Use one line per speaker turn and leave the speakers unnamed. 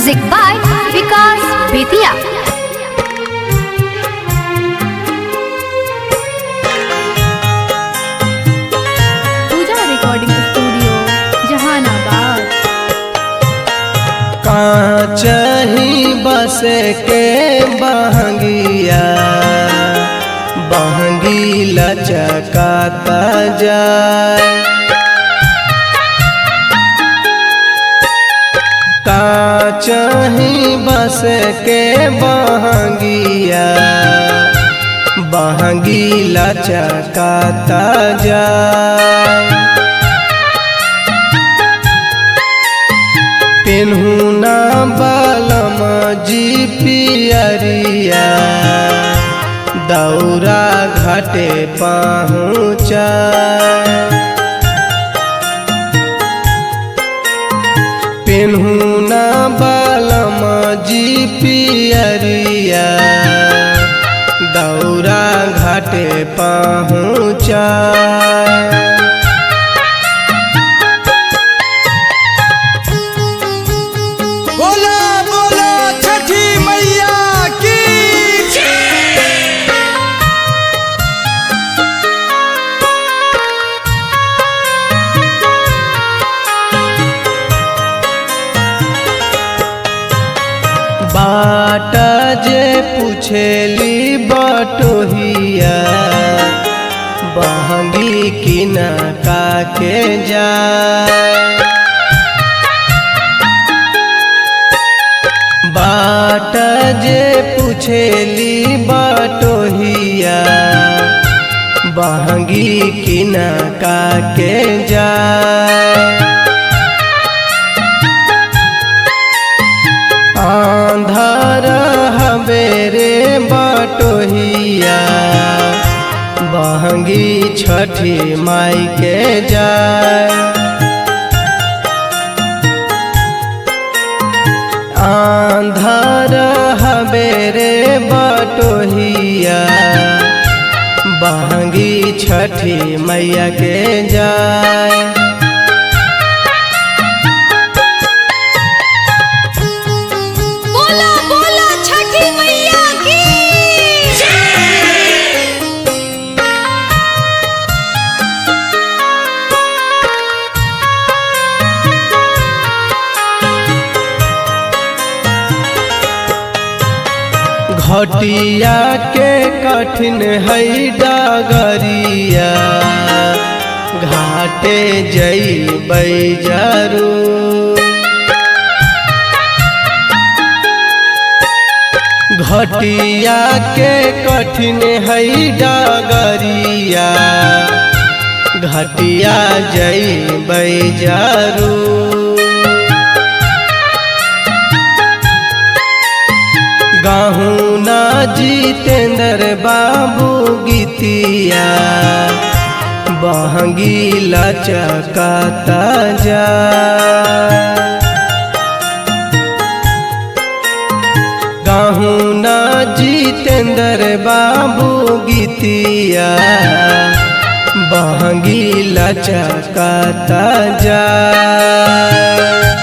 Music by Vikas Bettiah. Puja recording studio Jehanabad.
कांचही बस के बहंगिया बहंगी लचकाता जाए। कांचही बस के बहंगिया बहंगी लचकाता जाए। पेन्हू ना बालम जी पियरिया दौरा घाटे पहुँचा। पेन्हू ना बालम जी पियरिया दौरा घाटे पहुँचा।
बोला बोला छठी मैया की।
बाट जे पूछेली बटोहिया बहंगी किना काके जाए। बाट जे पूछेली बटोहिया बहंगी किना काके जाए। आंधार हवेरे बटोहिया बहंगी छठी माई के जाए। आंधार हवेरे बटोहिया बहंगी छठी मैया के जाए।
बोला बोला छठी मैया की।
घटिया के कठिन है डगरिया घाटे जइबै जरूर। घटिया के कठिन है डगरिया घटिया जइबै जरूर। गाहू ना जितेंद्र बाबू गीतिया बहंगी लचकाता जाए। गाहू ना जितेंद्र बाबू गीतिया बहंगी लचकाता जाए।